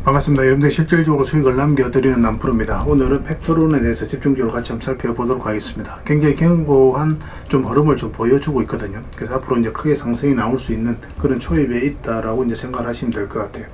반갑습니다. 여러분들 실질적으로 수익을 남겨드리는 남프로입니다. 오늘은 팩토론에 대해서 집중적으로 같이 한번 살펴보도록 하겠습니다. 굉장히 견고한 좀 흐름을 좀 보여주고 있거든요. 그래서 앞으로 이제 크게 상승이 나올 수 있는 그런 초입에 있다라고 이제 생각을 하시면 될 것 같아요.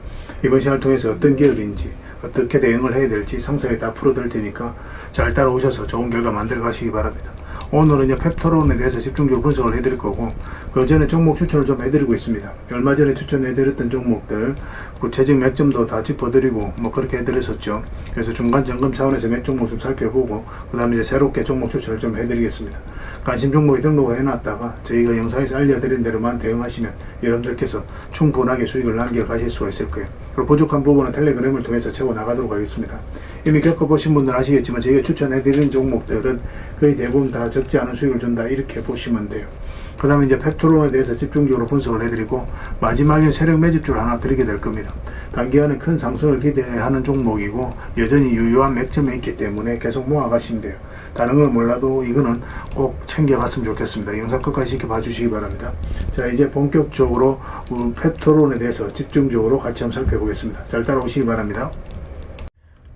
이번 시간을 통해서 어떤 계열인지 어떻게 대응을 해야 될지 상세하게 다 풀어드릴 테니까 잘 따라오셔서 좋은 결과 만들어 가시기 바랍니다. 오늘은 이제 팩토론에 대해서 집중적으로 분석을 해드릴 거고, 그 전에 종목 추천을 좀 해드리고 있습니다. 얼마 전에 추천해드렸던 종목들 구체적 맥점도 다 짚어드리고 뭐 그렇게 해드렸었죠. 그래서 중간 점검 차원에서 몇 종목 좀 살펴보고 그 다음에 이제 새롭게 종목 추천을 좀 해드리겠습니다. 관심 종목에 등록을 해놨다가 저희가 영상에서 알려드린 대로만 대응하시면 여러분들께서 충분하게 수익을 남겨가실 수가 있을 거예요. 그리고 부족한 부분은 텔레그램을 통해서 채워나가도록 하겠습니다. 이미 겪어보신 분들은 아시겠지만 저희가 추천해드린 종목들은 거의 대부분 다 적지 않은 수익을 준다, 이렇게 보시면 돼요. 그 다음에 이제 팩토론에 대해서 집중적으로 분석을 해드리고, 마지막에 세력 매집주를 하나 드리게 될 겁니다. 단기간에 큰 상승을 기대하는 종목이고 여전히 유효한 맥점에 있기 때문에 계속 모아가시면 돼요. 다른 걸 몰라도 이거는 꼭 챙겨갔으면 좋겠습니다. 영상 끝까지 지켜봐 주시기 바랍니다. 자, 이제 본격적으로 팩토론에 대해서 집중적으로 같이 한번 살펴보겠습니다. 잘 따라오시기 바랍니다.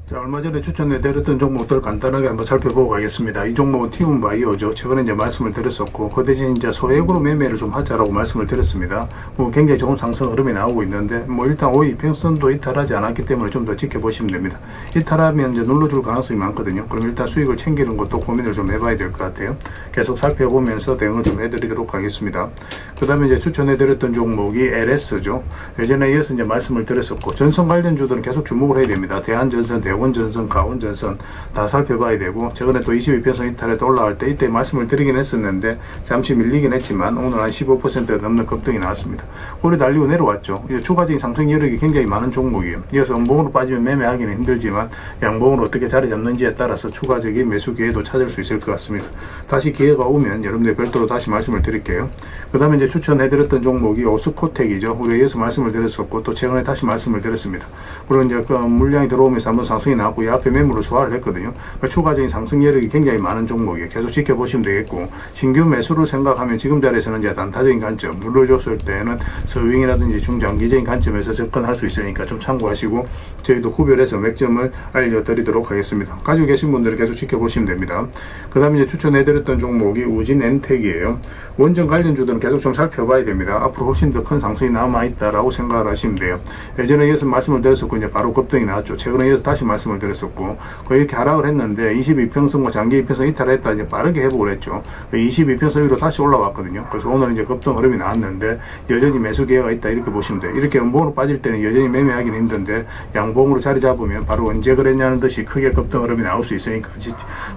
자, 얼마 전에 추천해드렸던 종목들 간단하게 한번 살펴보고 가겠습니다. 이 종목은 티움바이오죠. 최근에 이제 말씀을 드렸었고, 그 대신 이제 소액으로 매매를 좀 하자라고 말씀을 드렸습니다. 굉장히 좋은 상승 흐름이 나오고 있는데, 일단 5일 이평선도 이탈하지 않았기 때문에 좀 더 지켜보시면 됩니다. 이탈하면 이제 눌러줄 가능성이 많거든요. 그럼 일단 수익을 챙기는 것도 고민을 좀 해봐야 될 것 같아요. 계속 살펴보면서 대응을 좀 해드리도록 하겠습니다. 그 다음에 이제 추천해드렸던 종목이 LS죠. 예전에 이어서 이제 말씀을 드렸었고, 전선 관련주들은 계속 주목을 해야 됩니다. 대한전선, 대원전선, 가온전선 다 살펴봐야 되고, 최근에 또 22평선 이탈에 올라갈 때 이때 말씀을 드리긴 했었는데 잠시 밀리긴 했지만 오늘 한 15% 넘는 급등이 나왔습니다. 꼬리 달리고 내려왔죠. 추가적인 상승 여력이 굉장히 많은 종목이에요. 이어서 음봉으로 빠지면 매매하기는 힘들지만 양봉으로 어떻게 자리 잡는지에 따라서 추가적인 매수 기회도 찾을 수 있을 것 같습니다. 다시 기회가 오면 여러분들 별도로 다시 말씀을 드릴게요. 그 다음에 이제 추천해드렸던 종목이 오스코텍이죠. 우리 이어서 말씀을 드렸었고 또 최근에 다시 말씀을 드렸습니다. 그리고 이제 그 물량이 들어오면서 한번 상승이 나왔고 이 앞에 매물을 소화를 했거든요. 그러니까 추가적인 상승 여력이 굉장히 많은 종목이에요. 계속 지켜보시면 되겠고, 신규 매수를 생각하면 지금 자리에서는 이제 단타적인 관점, 눌러줬을 때는 서윙이라든지 중장기적인 관점에서 접근할 수 있으니까 좀 참고하시고, 저희도 구별해서 맥점을 알려드리도록 하겠습니다. 가지고 계신 분들은 계속 지켜보시면 됩니다. 그 다음에 이제 추천해드렸던 종목이 우진엔텍이에요. 원전 관련주들은 계속 좀 살펴봐야 됩니다. 앞으로 훨씬 더 큰 상승이 남아있다라고 생각을 하시면 돼요. 예전에 이어서 말씀을 드렸었고 이제 바로 급등이 나왔죠. 최근에 이어서 다시 말씀을 드렸었고, 이렇게 하락을 했는데 22평선과 장기 이평선 이탈했다 이제 빠르게 회복을 했죠. 22평선 위로 다시 올라왔거든요. 그래서 오늘 이제 급등 흐름이 나왔는데 여전히 매수 기회가 있다, 이렇게 보시면 돼요. 이렇게 음봉으로 빠질 때는 여전히 매매하기는 힘든데 양봉으로 자리 잡으면 바로 언제 그랬냐는 듯이 크게 급등 흐름이 나올 수 있으니까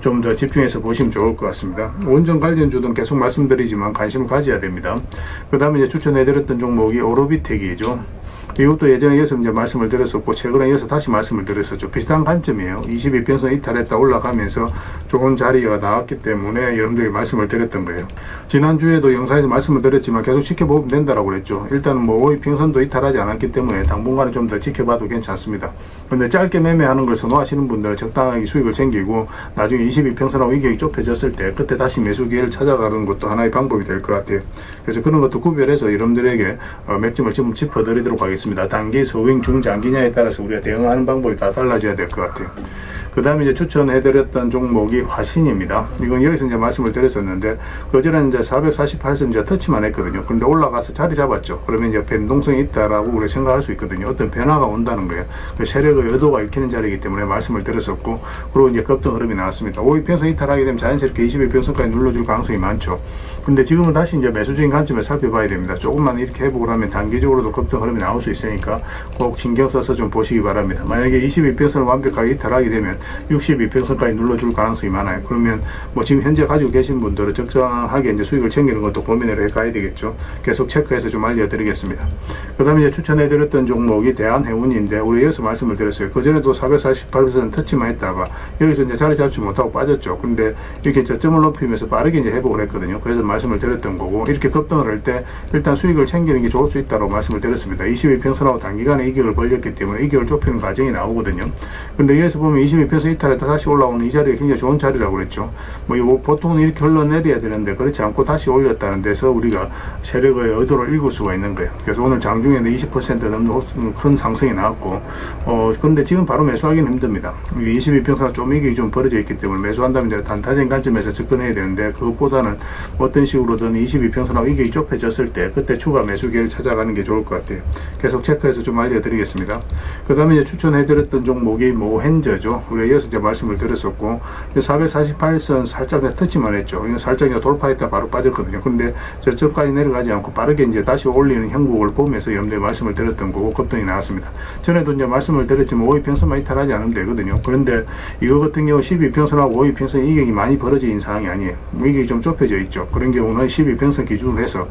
좀 더 집중해서 보시면 좋을 것 같습니다. 원전 관련주는 계속 말씀드리지만 관심을 가져야 됩니다. 그 다음에 이제 추천해드렸던 종목이 오로비텍이죠. 이것도 예전에 이어서 이제 말씀을 드렸었고 최근에 이어서 다시 말씀을 드렸었죠. 비슷한 관점이에요. 22평선 이탈했다 올라가면서 좋은 자리가 나왔기 때문에 여러분들에게 말씀을 드렸던 거예요. 지난주에도 영상에서 말씀을 드렸지만 계속 지켜보면 된다라고 그랬죠. 일단은 5일평선도 이탈하지 않았기 때문에 당분간은 좀 더 지켜봐도 괜찮습니다. 근데 짧게 매매하는 걸 선호하시는 분들은 적당하게 수익을 챙기고 나중에 22평선하고 이격이 좁혀졌을 때 그때 다시 매수 기회를 찾아가는 것도 하나의 방법이 될 것 같아요. 그래서 그런 것도 구별해서 여러분들에게 맥점을 좀 짚어드리도록 하겠습니다. 단기, 소윙, 중장기냐에 따라서 우리가 대응하는 방법이 다 달라져야 될 것 같아요. 그 다음에 이제 추천해드렸던 종목이 화신입니다. 이건 여기서 이제 말씀을 드렸었는데, 그전에는 이제 448선 이제 터치만 했거든요. 근데 올라가서 자리 잡았죠. 그러면 이제 변동성이 있다라고 우리가 생각할 수 있거든요. 어떤 변화가 온다는 거예요. 그 세력의 의도가 읽히는 자리이기 때문에 말씀을 드렸었고, 그리고 이제 급등 흐름이 나왔습니다. 5일평선 이탈하게 되면 자연스럽게 21평선까지 눌러줄 가능성이 많죠. 근데 지금은 다시 이제 매수적인 관점을 살펴봐야 됩니다. 조금만 이렇게 회복을 하면 단기적으로도 급등 흐름이 나올 수 있으니까 꼭 신경 써서 좀 보시기 바랍니다. 만약에 22평선을 완벽하게 이탈하게 되면 62평선까지 눌러줄 가능성이 많아요. 그러면 지금 현재 가지고 계신 분들은 적정하게 이제 수익을 챙기는 것도 고민을 해가야 되겠죠. 계속 체크해서 좀 알려드리겠습니다. 그 다음에 이제 추천해드렸던 종목이 대한해운인데, 우리 여기서 말씀을 드렸어요. 그전에도 448% 터치만 했다가 여기서 이제 자리 잡지 못하고 빠졌죠. 근데 이렇게 저점을 높이면서 빠르게 이제 회복을 했거든요. 그래서 말씀을 드렸던 거고, 이렇게 급등을 할 때 일단 수익을 챙기는 게 좋을 수 있다고 말씀을 드렸습니다. 22평선하고 단기간에 이격을 벌렸기 때문에 이격을 좁히는 과정이 나오거든요. 근데 여기서 보면 22 22평선 이탈해도 다시 올라오는 이 자리가 굉장히 좋은 자리라고 그랬죠. 뭐 이거 보통은 이렇게 흘러내려야 되는데 그렇지 않고 다시 올렸다는 데서 우리가 세력의 의도를 읽을 수가 있는 거예요. 그래서 오늘 장중에는 20% 넘는 큰 상승이 나왔고, 근데 지금 바로 매수하기는 힘듭니다. 22평선 쪼매기 좀 벌어져 있기 때문에 매수한다면 이제 단타적인 관점에서 접근해야 되는데, 그것보다는 어떤 식으로든 22평선하고 이게 좁혀졌을 때 그때 추가 매수 기회를 찾아가는 게 좋을 것 같아요. 계속 체크해서 좀 알려드리겠습니다. 그 다음에 이제 추천해드렸던 종목이 모헨저죠. 우리가 이어서 이제 말씀을 드렸었고, 448선 살짝 터치만 했죠. 살짝 이제 돌파했다 바로 빠졌거든요. 근데 저쪽까지 내려가지 않고 빠르게 이제 다시 올리는 형국을 보면서 여러분들 말씀을 드렸던 거고, 급등이 나왔습니다. 전에도 이제 말씀을 드렸지만 5위평선만 이탈하지 않으면 되거든요. 그런데 이거 같은 경우 12평선하고 5위평선 이격이 많이 벌어진 상황이 아니에요. 이격이 좀 좁혀져 있죠. 그런 경우는 12평선 기준으로 해서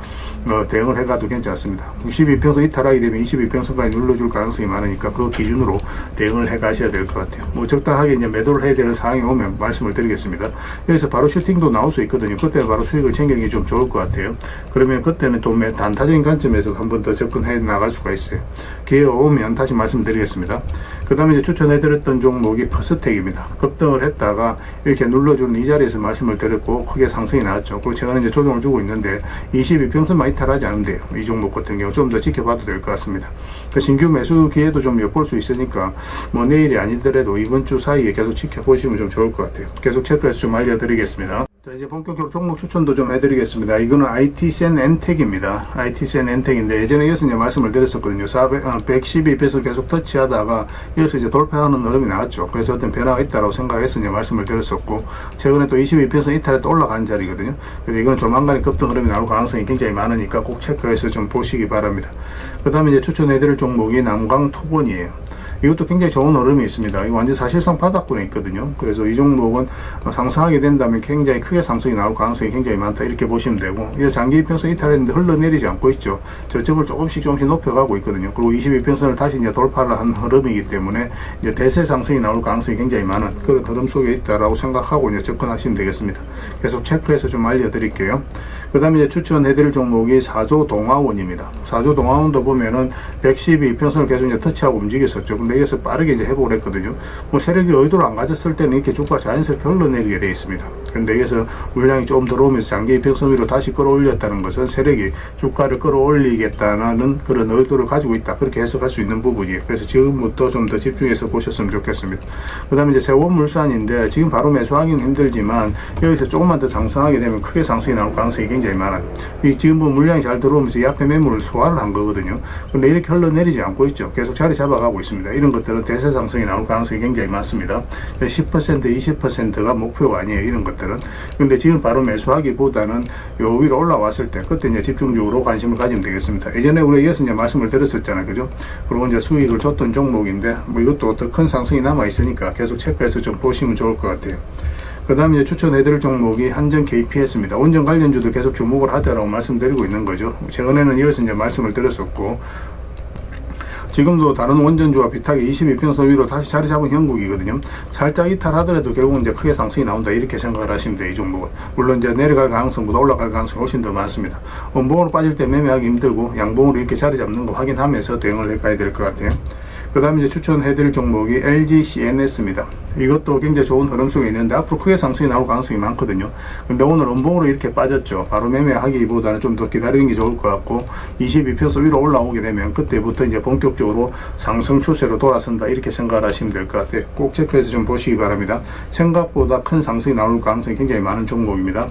대응을 해가도 괜찮습니다. 12평선 이탈하게 되면 22평선까지 눌러줄 가능성이 많으니까 그 기준으로 대응을 해 가셔야 될 것 같아요. 뭐 적당하게 이제 매도를 해야 되는 상황이 오면 말씀을 드리겠습니다. 여기서 바로 슈팅도 나올 수 있거든요. 그때는 바로 수익을 챙기는 게 좀 좋을 것 같아요. 그러면 그때는 또 단타적인 관점에서 한 번 더 접근해 나갈 수가 있어요. 기회가 오면 다시 말씀드리겠습니다. 그 다음에 이제 추천해드렸던 종목이 퍼스텍입니다. 급등을 했다가 이렇게 눌러주는 이 자리에서 말씀을 드렸고, 크게 상승이 나왔죠. 그리고 제가 이제 조정을 주고 있는데 22평선만 이탈하지 않으면 돼요. 이 종목 같은 경우 좀 더 지켜봐도 될 것 같습니다. 그 신규 매수 기회도 좀 엿볼 수 있으니까 뭐 내일이 아니더라도 이번 주 사이에 계속 지켜보시면 좀 좋을 것 같아요. 계속 체크해서 좀 알려드리겠습니다. 자, 이제 본격적으로 종목 추천도 좀 해드리겠습니다. 이거는 IT센 엔텍입니다. IT센 엔텍인데 예전에 이어서 이제 말씀을 드렸었거든요. 112배에서 계속 터치하다가 이어서 이제 돌파하는 흐름이 나왔죠. 그래서 어떤 변화가 있다고 생각해서 이제 말씀을 드렸었고, 최근에 또 22배에서 이탈에 또 올라가는 자리거든요. 그래서 이건 조만간에 급등 흐름이 나올 가능성이 굉장히 많으니까 꼭 체크해서 좀 보시기 바랍니다. 그 다음에 이제 추천해드릴 종목이 남광토건이에요. 이것도 굉장히 좋은 흐름이 있습니다. 이거 완전 사실상 바닥권에 있거든요. 그래서 이 종목은 상승하게 된다면 굉장히 크게 상승이 나올 가능성이 굉장히 많다, 이렇게 보시면 되고, 이제 장기 이평선 이탈했는데 흘러내리지 않고 있죠. 저점을 조금씩 높여가고 있거든요. 그리고 22평선을 다시 이제 돌파를 한 흐름이기 때문에 이제 대세 상승이 나올 가능성이 굉장히 많은 그런 흐름 속에 있다라고 생각하고 이제 접근하시면 되겠습니다. 계속 체크해서 좀 알려드릴게요. 그 다음에 이제 추천해드릴 종목이 사조동화원입니다. 사조동화원도 보면은 112평선을 계속 이제 터치하고 움직였었죠. 근데 여기서 빠르게 이제 회복을 했거든요. 뭐 세력이 의도를 안 가졌을 때는 이렇게 주가 자연스럽게 흘러내리게 되어 있습니다. 근데 여기서 물량이 조금 들어오면서 장기 이평선 위로 다시 끌어올렸다는 것은 세력이 주가를 끌어올리겠다는 그런 의도를 가지고 있다, 그렇게 해석할 수 있는 부분이에요. 그래서 지금부터 좀 더 집중해서 보셨으면 좋겠습니다. 그 다음에 이제 세원물산인데 지금 바로 매수하기는 힘들지만 여기서 조금만 더 상승하게 되면 크게 상승이 나올 가능성이 굉장히 많아요. 지금 뭐 물량이 잘 들어오면서 이 앞에 매물을 소화를 한 거거든요. 근데 이렇게 흘러내리지 않고 있죠. 계속 자리 잡아가고 있습니다. 이런 것들은 대세 상승이 나올 가능성이 굉장히 많습니다. 10%, 20%가 목표가 아니에요, 이런 것들은. 근데 지금 바로 매수하기보다는 요 위로 올라왔을 때 그때 이제 집중적으로 관심을 가지면 되겠습니다. 예전에 우리가 이어서 이제 말씀을 드렸었잖아요, 그죠? 그리고 이제 수익을 줬던 종목인데 뭐 이것도 어떤 큰 상승이 남아 있으니까 계속 체크해서 좀 보시면 좋을 것 같아요. 그 다음에 추천해드릴 종목이 한전 KPS입니다. 원전 관련주도 계속 주목을 하자라고 말씀드리고 있는 거죠. 최근에는 이어서 이제 말씀을 드렸었고, 지금도 다른 원전주와 비슷하게 22평선 위로 다시 자리 잡은 형국이거든요. 살짝 이탈하더라도 결국은 이제 크게 상승이 나온다, 이렇게 생각을 하시면 돼요, 이 종목은. 물론 이제 내려갈 가능성보다 올라갈 가능성이 훨씬 더 많습니다. 원봉으로 빠질 때 매매하기 힘들고 양봉으로 이렇게 자리 잡는 거 확인하면서 대응을 해 가야 될 것 같아요. 그 다음에 이제 추천해드릴 종목이 LGCNS입니다. 이것도 굉장히 좋은 흐름 속에 있는데 앞으로 크게 상승이 나올 가능성이 많거든요. 근데 오늘 음봉으로 이렇게 빠졌죠. 바로 매매하기보다는 좀 더 기다리는 게 좋을 것 같고, 22평선 위로 올라오게 되면 그때부터 이제 본격적으로 상승 추세로 돌아선다, 이렇게 생각을 하시면 될 것 같아요. 꼭 체크해서 좀 보시기 바랍니다. 생각보다 큰 상승이 나올 가능성이 굉장히 많은 종목입니다.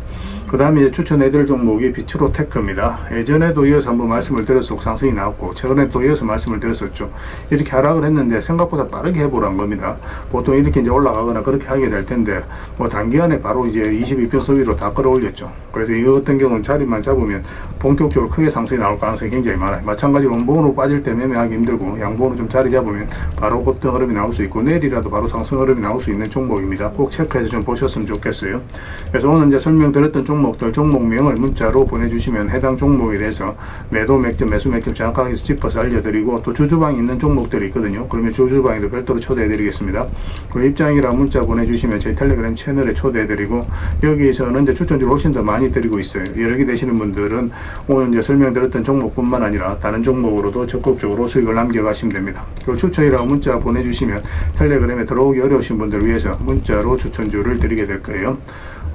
그 다음에 이제 추천해드릴 종목이 비트로테크입니다. 예전에도 이어서 한번 말씀을 드렸었고 상승이 나왔고, 최근에 또 이어서 말씀을 드렸었죠. 이렇게 하락을 했는데 생각보다 빠르게 해보란 겁니다. 보통 이렇게 이제 올라가거나 그렇게 하게 될 텐데 뭐 단기간에 바로 이제 22평선 위로 다 끌어올렸죠. 그래서 이거 같은 경우는 자리만 잡으면 본격적으로 크게 상승이 나올 가능성이 굉장히 많아요. 마찬가지로 원봉으로 빠질 때 매매하기 힘들고 양봉으로 좀 자리 잡으면 바로 급등 흐름이 나올 수 있고, 내일이라도 바로 상승 흐름이 나올 수 있는 종목입니다. 꼭 체크해서 좀 보셨으면 좋겠어요. 그래서 오늘 이제 설명드렸던 종목들 종목명을 문자로 보내주시면 해당 종목에 대해서 매도 맥점, 매수 맥점 정확하게 짚어서 알려드리고, 또 주주방이 있는 종목들이 있거든요. 그러면 주주방에도 별도로 초대해드리겠습니다. 그리고 입장이라 문자 보내주시면 저희 텔레그램 채널에 초대해드리고, 여기에서는 이제 추천주를 훨씬 더 많이 드리고 있어요. 여러 개 되시는 분들은 오늘 이제 설명드렸던 종목뿐만 아니라 다른 종목으로도 적극적으로 수익을 남겨가시면 됩니다. 그리고 추천이라고 문자 보내주시면 텔레그램에 들어오기 어려우신 분들을 위해서 문자로 추천주를 드리게 될 거예요.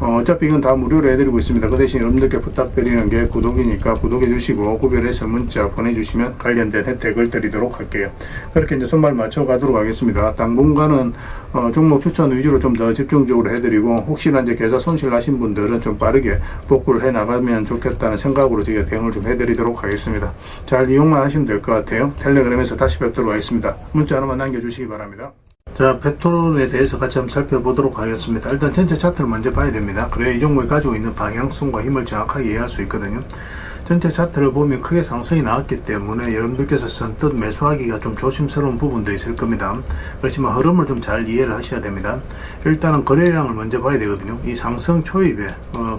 어차피 이건 다 무료로 해드리고 있습니다. 그 대신 여러분들께 부탁드리는 게 구독이니까 구독해 주시고 구별해서 문자 보내주시면 관련된 혜택을 드리도록 할게요. 그렇게 이제 손발 맞춰 가도록 하겠습니다. 당분간은 종목 추천 위주로 좀 더 집중적으로 해드리고, 혹시나 이제 계좌 손실 나신 분들은 좀 빠르게 복구를 해 나가면 좋겠다는 생각으로 저희가 대응을 좀 해드리도록 하겠습니다. 잘 이용만 하시면 될 것 같아요. 텔레그램에서 다시 뵙도록 하겠습니다. 문자 하나만 남겨주시기 바랍니다. 자, 펩토론에 대해서 같이 한번 살펴보도록 하겠습니다. 일단 전체 차트를 먼저 봐야 됩니다. 그래야 이 종목이 가지고 있는 방향성과 힘을 정확하게 이해할 수 있거든요. 전체 차트를 보면 크게 상승이 나왔기 때문에 여러분들께서 선뜻 매수하기가 좀 조심스러운 부분도 있을 겁니다. 그렇지만 흐름을 좀 잘 이해를 하셔야 됩니다. 일단은 거래량을 먼저 봐야 되거든요. 이 상승 초입에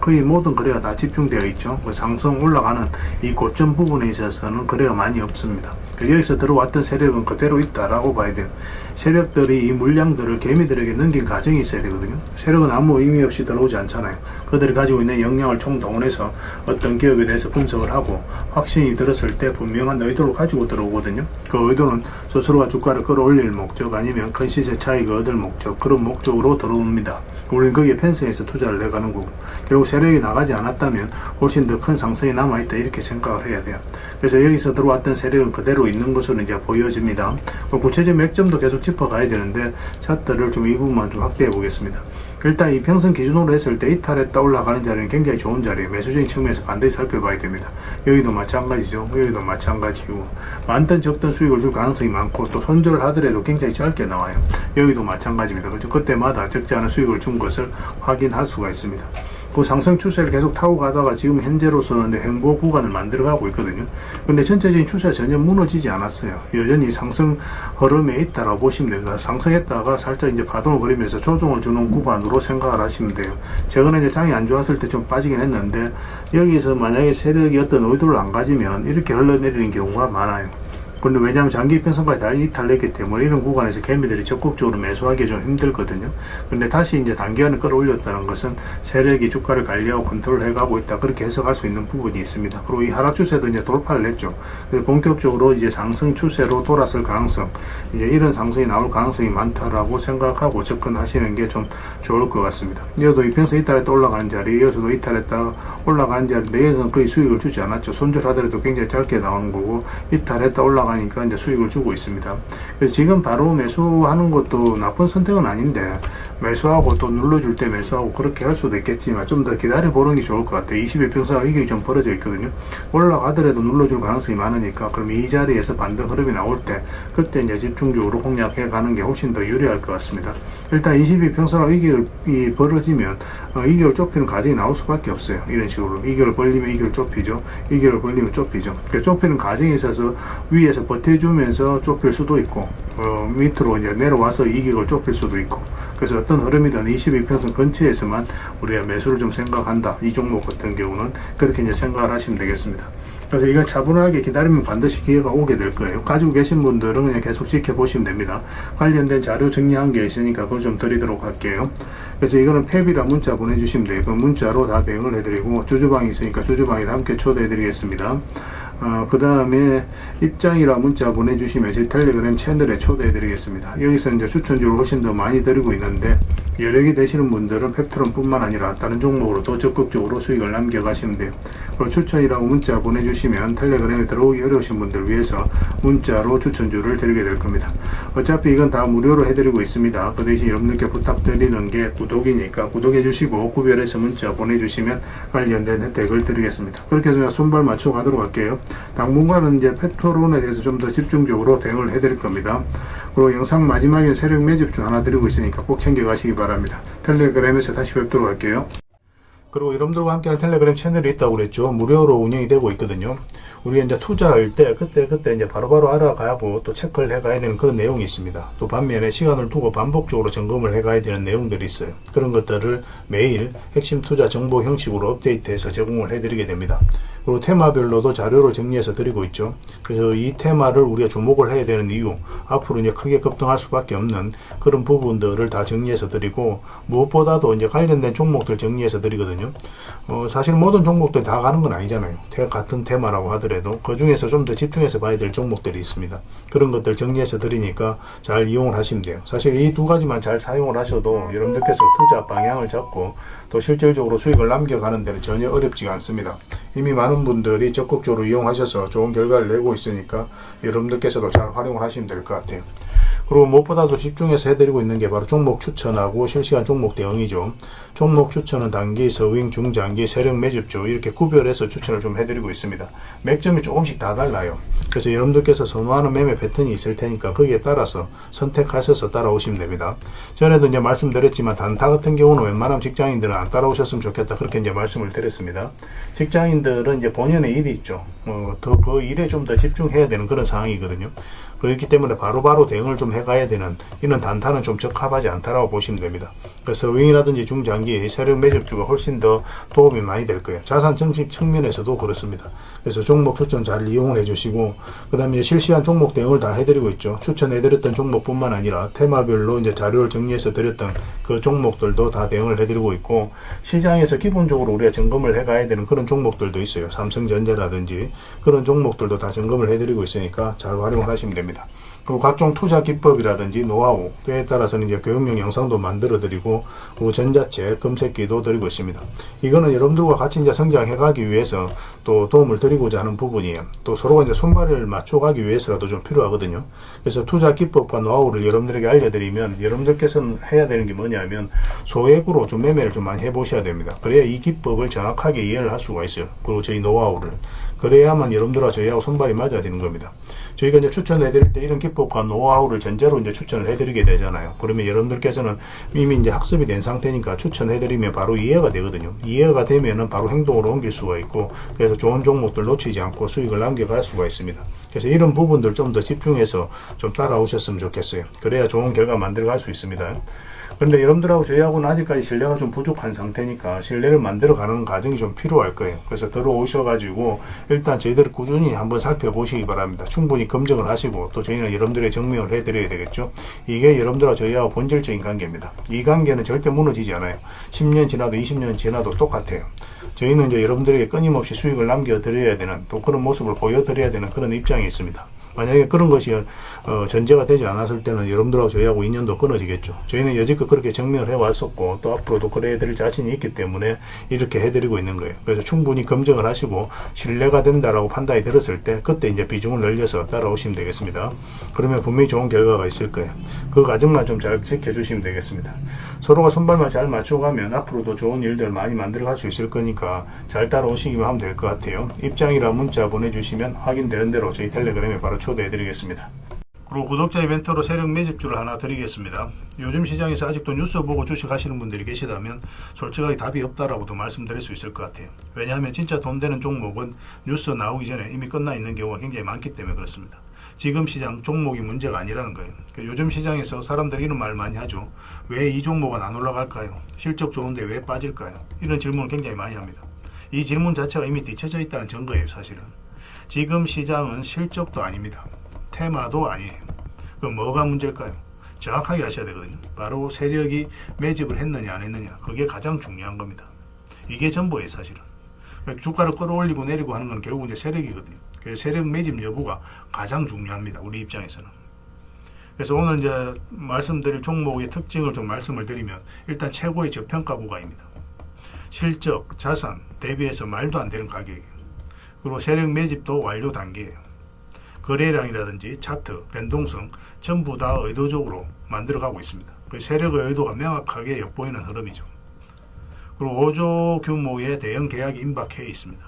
거의 모든 거래가 다 집중되어 있죠. 상승 올라가는 이 고점 부분에 있어서는 거래가 많이 없습니다. 여기서 들어왔던 세력은 그대로 있다라고 봐야 돼요. 세력들이 이 물량들을 개미들에게 넘긴 과정이 있어야 되거든요. 세력은 아무 의미 없이 들어오지 않잖아요. 그들이 가지고 있는 역량을 총동원해서 어떤 기업에 대해서 분석을 하고 확신이 들었을 때 분명한 의도를 가지고 들어오거든요. 그 의도는 스스로가 주가를 끌어올릴 목적, 아니면 큰 시세 차익을 얻을 목적, 그런 목적으로 들어옵니다. 우리는 거기에 편성해서 투자를 해가는 거고, 결국 세력이 나가지 않았다면 훨씬 더 큰 상승이 남아있다, 이렇게 생각을 해야 돼요. 그래서 여기서 들어왔던 세력은 그대로 있는 것으로 이제 보여집니다. 구체적 맥점도 계속 짚어가야 되는데 차트를 좀 이 부분만 좀 확대해 보겠습니다. 일단 이 평선 기준으로 했을 때 이탈했다 올라가는 자리는 굉장히 좋은 자리예요. 매수적인 측면에서 반드시 살펴봐야 됩니다. 여기도 마찬가지죠. 여기도 마찬가지고, 많든 적든 수익을 줄 가능성이 많고, 또 손절을 하더라도 굉장히 짧게 나와요. 여기도 마찬가지입니다. 그죠? 그때마다 적지 않은 수익을 준 것을 확인할 수가 있습니다. 그 상승 추세를 계속 타고 가다가 지금 현재로서는 횡보 구간을 만들어가고 있거든요. 근데 전체적인 추세가 전혀 무너지지 않았어요. 여전히 상승 흐름에 있다라고 보시면 됩니다. 상승했다가 살짝 이제 파동을 벌이면서 조정을 주는 구간으로 생각을 하시면 돼요. 최근에 이제 장이 안 좋았을 때 좀 빠지긴 했는데, 여기서 만약에 세력이 어떤 의도를 안 가지면 이렇게 흘러내리는 경우가 많아요. 근데 왜냐하면 장기 편성까지 다 이탈했기 때문에 이런 구간에서 개미들이 적극적으로 매수하기 좀 힘들거든요. 근데 다시 이제 단기간에 끌어올렸다는 것은 세력이 주가를 관리하고 컨트롤 해가고 있다, 그렇게 해석할 수 있는 부분이 있습니다. 그리고 이 하락 추세도 이제 돌파를 했죠. 그래서 본격적으로 이제 상승 추세로 돌아설 가능성, 이제 이런 상승이 나올 가능성이 많다라고 생각하고 접근하시는 게 좀 좋을 것 같습니다. 여기도 이평선 이탈했다 올라가는 자리, 여기서도 이탈했다 올라가는 자리, 내에서는 거의 수익을 주지 않았죠. 손절하더라도 굉장히 짧게 나오는 거고, 이탈했다 올라가니까 이제 수익을 주고 있습니다. 그래서 지금 바로 매수하는 것도 나쁜 선택은 아닌데, 매수하고 또 눌러줄 때 매수하고 그렇게 할 수도 있겠지만 좀 더 기다려보는 게 좋을 것 같아요. 21평선 이게 좀 벌어져 있거든요. 올라가더라도 눌러줄 가능성이 많으니까, 그럼 이 자리에서 반등 흐름이 나올 때 그때 이제 집중적으로 공략해 가는 게 훨씬 더 유리할 것 같습니다. 일단 22평선하고 이격이 벌어지면 2개월 좁히는 과정이 나올 수밖에 없어요. 이런 식으로 2개월 벌리면 2개월 좁히죠. 2개월 벌리면 좁히죠. 그 좁히는 과정에 있어서 위에서 버텨주면서 좁힐 수도 있고, 밑으로 이제 내려와서 2개월 좁힐 수도 있고, 그래서 어떤 흐름이든 22평선 근처에서만 우리가 매수를 좀 생각한다, 이 종목 같은 경우는 그렇게 이제 생각을 하시면 되겠습니다. 그래서 이거 차분하게 기다리면 반드시 기회가 오게 될 거예요. 가지고 계신 분들은 그냥 계속 지켜보시면 됩니다. 관련된 자료 정리한 게 있으니까 그걸 좀 드리도록 할게요. 그래서 이거는 탭이라 문자 보내주시면 돼요. 그 문자로 다 대응을 해드리고, 주주방이 있으니까 주주방에도 함께 초대해드리겠습니다. 그 다음에 입장이라 문자 보내주시면 제 텔레그램 채널에 초대해드리겠습니다. 여기서 이제 추천주를 훨씬 더 많이 드리고 있는데, 여러 개 되시는 분들은 펩트론 뿐만 아니라 다른 종목으로도 적극적으로 수익을 남겨가시면 돼요. 그리고 추천이라고 문자 보내주시면 텔레그램에 들어오기 어려우신 분들을 위해서 문자로 추천주를 드리게 될 겁니다. 어차피 이건 다 무료로 해드리고 있습니다. 그 대신 여러분들께 부탁드리는 게 구독이니까 구독해주시고 구별해서 문자 보내주시면 관련된 혜택을 드리겠습니다. 그렇게 해서 손발 맞춰 가도록 할게요. 당분간은 이제 펩토론에 대해서 좀 더 집중적으로 대응을 해드릴 겁니다. 그리고 영상 마지막에 세력 매집주 하나 드리고 있으니까 꼭 챙겨가시기 바랍니다. 텔레그램에서 다시 뵙도록 할게요. 그리고 여러분들과 함께하는 텔레그램 채널이 있다고 그랬죠. 무료로 운영이 되고 있거든요. 우리가 이제 투자할 때 그때 이제 바로바로 알아가고 또 체크를 해가야 되는 그런 내용이 있습니다. 또 반면에 시간을 두고 반복적으로 점검을 해가야 되는 내용들이 있어요. 그런 것들을 매일 핵심 투자 정보 형식으로 업데이트해서 제공을 해드리게 됩니다. 그리고 테마별로도 자료를 정리해서 드리고 있죠. 그래서 이 테마를 우리가 주목을 해야 되는 이유, 앞으로 이제 크게 급등할 수밖에 없는 그런 부분들을 다 정리해서 드리고, 무엇보다도 이제 관련된 종목들 정리해서 드리거든요. 사실 모든 종목들 다 가는 건 아니잖아요. 같은 테마라고 하더라도 그 중에서 좀 더 집중해서 봐야 될 종목들이 있습니다. 그런 것들 정리해서 드리니까 잘 이용을 하시면 돼요. 사실 이 두 가지만 잘 사용을 하셔도 여러분들께서 투자 방향을 잡고 또 실질적으로 수익을 남겨가는 데는 전혀 어렵지가 않습니다. 이미 많은 분들이 적극적으로 이용하셔서 좋은 결과를 내고 있으니까 여러분들께서도 잘 활용을 하시면 될 것 같아요. 그리고 무엇보다도 집중해서 해드리고 있는 게 바로 종목 추천하고 실시간 종목 대응이죠. 종목 추천은 단기, 서윙, 중장기, 세력 매집주 이렇게 구별해서 추천을 좀 해드리고 있습니다. 맥점이 조금씩 다 달라요. 그래서 여러분들께서 선호하는 매매 패턴이 있을 테니까 거기에 따라서 선택하셔서 따라오시면 됩니다. 전에도 이제 말씀드렸지만 단타 같은 경우는 웬만하면 직장인들은 안 따라오셨으면 좋겠다, 그렇게 이제 말씀을 드렸습니다. 직장인들은 이제 본연의 일이 있죠. 더 그 일에 좀 더 집중해야 되는 그런 상황이거든요. 그렇기 때문에 바로바로 대응을 좀 해가야 되는 이런 단타는 좀 적합하지 않다라고 보시면 됩니다. 그래서 서윙이라든지 중장기, 세력 매집주가 훨씬 더 도움이 많이 될 거예요. 자산 정책 측면에서도 그렇습니다. 그래서 종목 추천 잘 이용을 해주시고, 그 다음에 실시간 종목 대응을 다 해드리고 있죠. 추천해드렸던 종목뿐만 아니라 테마별로 이제 자료를 정리해서 드렸던 그 종목들도 다 대응을 해드리고 있고, 시장에서 기본적으로 우리가 점검을 해가야 되는 그런 종목들도 있어요. 삼성전자라든지 그런 종목들도 다 점검을 해드리고 있으니까 잘 활용을 하시면 됩니다. 그리고 각종 투자 기법이라든지 노하우, 때에 따라서는 이제 교육용 영상도 만들어 드리고, 그리고 전자책, 검색기도 드리고 있습니다. 이거는 여러분들과 같이 이제 성장해 가기 위해서 또 도움을 드리고자 하는 부분이에요. 또 서로가 이제 손발을 맞춰 가기 위해서라도 좀 필요하거든요. 그래서 투자 기법과 노하우를 여러분들에게 알려드리면, 여러분들께서는 해야 되는 게 뭐냐면 소액으로 좀 매매를 좀 많이 해보셔야 됩니다. 그래야 이 기법을 정확하게 이해를 할 수가 있어요. 그리고 저희 노하우를. 그래야만 여러분들과 저희하고 손발이 맞아지는 겁니다. 저희가 이제 추천해드릴 때 이런 기법과 노하우를 전제로 이제 추천을 해드리게 되잖아요. 그러면 여러분들께서는 이미 이제 학습이 된 상태니까 추천해드리면 바로 이해가 되거든요. 이해가 되면은 바로 행동으로 옮길 수가 있고, 그래서 좋은 종목들 놓치지 않고 수익을 남겨갈 수가 있습니다. 그래서 이런 부분들 좀 더 집중해서 좀 따라오셨으면 좋겠어요. 그래야 좋은 결과 만들어갈 수 있습니다. 그런데 여러분들하고 저희하고는 아직까지 신뢰가 좀 부족한 상태니까 신뢰를 만들어가는 과정이 좀 필요할 거예요. 그래서 들어오셔가지고 일단 저희들을 꾸준히 한번 살펴보시기 바랍니다. 충분히 검증을 하시고, 또 저희는 여러분들의 증명을 해드려야 되겠죠. 이게 여러분들하고 저희하고 본질적인 관계입니다. 이 관계는 절대 무너지지 않아요. 10년 지나도 20년 지나도 똑같아요. 저희는 이제 여러분들에게 끊임없이 수익을 남겨드려야 되는, 또 그런 모습을 보여드려야 되는 그런 입장이 있습니다. 만약에 그런 것이 전제가 되지 않았을 때는 여러분들하고 저희하고 인연도 끊어지겠죠. 저희는 여지껏 그렇게 증명을 해왔었고, 또 앞으로도 그래 드릴 자신이 있기 때문에 이렇게 해드리고 있는 거예요. 그래서 충분히 검증을 하시고 신뢰가 된다라고 판단이 들었을 때 그때 이제 비중을 늘려서 따라오시면 되겠습니다. 그러면 분명히 좋은 결과가 있을 거예요. 그 과정만 좀 잘 지켜주시면 되겠습니다. 서로가 손발만 잘 맞춰가면 앞으로도 좋은 일들 많이 만들어갈 수 있을 거니까 잘 따라오시기만 하면 될 것 같아요. 입장이라 문자 보내주시면 확인되는 대로 저희 텔레그램에 바로 초대해드리겠습니다. 그리고 구독자 이벤트로 세력 매집주를 하나 드리겠습니다. 요즘 시장에서 아직도 뉴스 보고 주식하시는 분들이 계시다면 솔직하게 답이 없다라고도 말씀드릴 수 있을 것 같아요. 왜냐하면 진짜 돈 되는 종목은 뉴스 나오기 전에 이미 끝나 있는 경우가 굉장히 많기 때문에 그렇습니다. 지금 시장 종목이 문제가 아니라는 거예요. 요즘 시장에서 사람들이 이런 말 많이 하죠. 왜 이 종목은 안 올라갈까요? 실적 좋은데 왜 빠질까요? 이런 질문을 굉장히 많이 합니다. 이 질문 자체가 이미 뒤쳐져 있다는 증거예요. 사실은 지금 시장은 실적도 아닙니다. 테마도 아니에요. 그럼 뭐가 문제일까요? 정확하게 아셔야 되거든요. 바로 세력이 매집을 했느냐 안 했느냐, 그게 가장 중요한 겁니다. 이게 전부예요. 사실은 주가를 끌어올리고 내리고 하는 건 결국 이제 세력이거든요. 그래서 세력 매집 여부가 가장 중요합니다. 우리 입장에서는. 그래서 오늘 이제 말씀드릴 종목의 특징을 좀 말씀을 드리면, 일단 최고의 저평가 구간입니다. 실적, 자산 대비해서 말도 안 되는 가격이에요. 그리고 세력 매집도 완료 단계예요. 거래량이라든지 차트, 변동성 전부 다 의도적으로 만들어가고 있습니다. 그 세력의 의도가 명확하게 엿보이는 흐름이죠. 그리고 5조 규모의 대형 계약이 임박해 있습니다.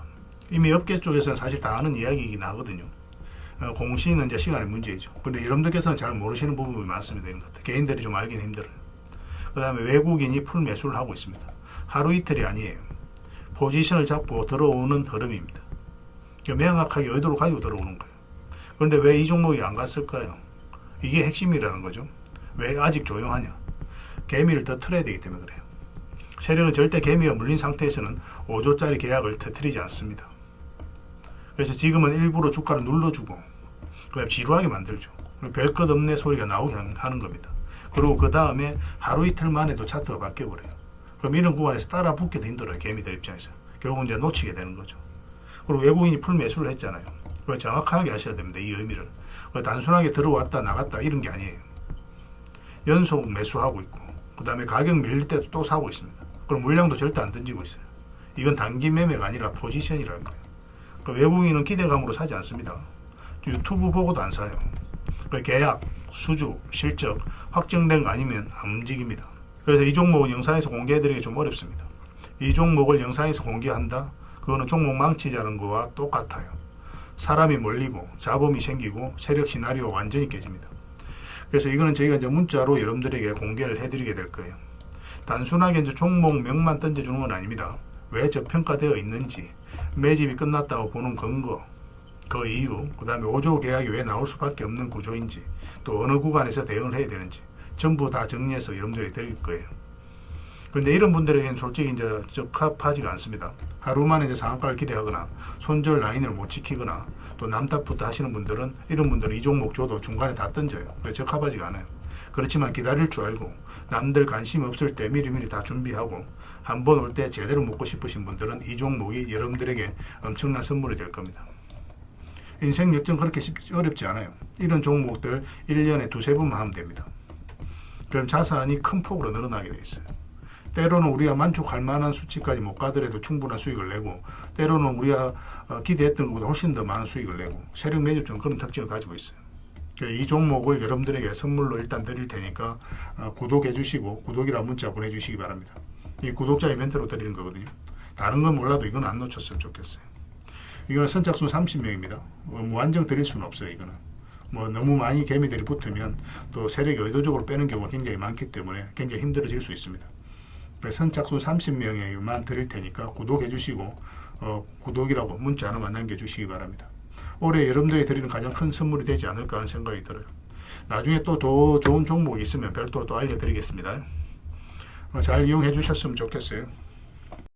이미 업계 쪽에서는 사실 다 아는 이야기이긴 하거든요. 공시는 이제 시간의 문제이죠. 그런데 여러분들께서는 잘 모르시는 부분이 많습니다. 이런 것들. 개인들이 좀 알긴 힘들어요. 그 다음에 외국인이 풀 매수를 하고 있습니다. 하루 이틀이 아니에요. 포지션을 잡고 들어오는 흐름입니다. 명확하게 의도를 가지고 들어오는 거예요. 그런데 왜 이 종목이 안 갔을까요? 이게 핵심이라는 거죠. 왜 아직 조용하냐? 개미를 더 틀어야 되기 때문에 그래요. 세력은 절대 개미가 물린 상태에서는 5조짜리 계약을 터뜨리지 않습니다. 그래서 지금은 일부러 주가를 눌러주고 그다음에 지루하게 만들죠. 별 것 없네 소리가 나오게 하는 겁니다. 그리고 그 다음에 하루 이틀 만에도 차트가 바뀌어버려요. 그럼 이런 구간에서 따라 붙기도 힘들어요. 개미들 입장에서. 결국은 이제 놓치게 되는 거죠. 그리고 외국인이 풀 매수를 했잖아요. 그걸 정확하게 아셔야 됩니다. 이 의미를. 단순하게 들어왔다 나갔다 이런 게 아니에요. 연속 매수하고 있고 그 다음에 가격 밀릴 때도 또 사고 있습니다. 그럼 물량도 절대 안 던지고 있어요. 이건 단기 매매가 아니라 포지션이라는 거예요. 외국인은 기대감으로 사지 않습니다. 유튜브 보고도 안 사요. 계약, 수주, 실적 확정된 거 아니면 안 움직입니다. 그래서 이 종목은 영상에서 공개해드리기 좀 어렵습니다. 이 종목을 영상에서 공개한다? 그거는 종목 망치자는 거와 똑같아요. 사람이 몰리고 잡음이 생기고 세력 시나리오가 완전히 깨집니다. 그래서 이거는 저희가 이제 문자로 여러분들에게 공개를 해드리게 될 거예요. 단순하게 이제 종목명만 던져주는 건 아닙니다. 왜 저평가되어 있는지, 매집이 끝났다고 보는 근거, 그 이유, 그 다음에 5조 계약이 왜 나올 수밖에 없는 구조인지, 또 어느 구간에서 대응을 해야 되는지, 전부 다 정리해서 여러분들이 드릴 거예요. 그런데 이런 분들에게는 솔직히 이제 적합하지가 않습니다. 하루 만에 이제 상한가를 기대하거나, 손절 라인을 못 지키거나, 또 남탓부터 하시는 분들은, 이런 분들은 이 종목 줘도 중간에 다 던져요. 적합하지가 않아요. 그렇지만 기다릴 줄 알고, 남들 관심 없을 때 미리미리 다 준비하고, 한번 올 때 제대로 먹고 싶으신 분들은 이 종목이 여러분들에게 엄청난 선물이 될 겁니다. 인생 역전 그렇게 어렵지 않아요. 이런 종목들 1년에 두세 번만 하면 됩니다. 그럼 자산이 큰 폭으로 늘어나게 돼 있어요. 때로는 우리가 만족할 만한 수치까지 못 가더라도 충분한 수익을 내고, 때로는 우리가 기대했던 것보다 훨씬 더 많은 수익을 내고, 세력 매집주는 그런 특징을 가지고 있어요. 이 종목을 여러분들에게 선물로 일단 드릴 테니까 구독해 주시고, 구독이라는 문자 보내주시기 바랍니다. 이 구독자 이벤트로 드리는 거거든요. 다른 건 몰라도 이건 안 놓쳤으면 좋겠어요. 이거는 선착순 30명입니다. 무한정 드릴 수는 없어요. 이거는 너무 많이 개미들이 붙으면 또 세력이 의도적으로 빼는 경우가 굉장히 많기 때문에 굉장히 힘들어질 수 있습니다. 선착순 30명에만 드릴 테니까 구독해 주시고 구독이라고 문자 하나만 남겨주시기 바랍니다. 올해 여러분들이 드리는 가장 큰 선물이 되지 않을까 하는 생각이 들어요. 나중에 또 더 좋은 종목이 있으면 별도로 또 알려드리겠습니다. 잘 이용해 주셨으면 좋겠어요.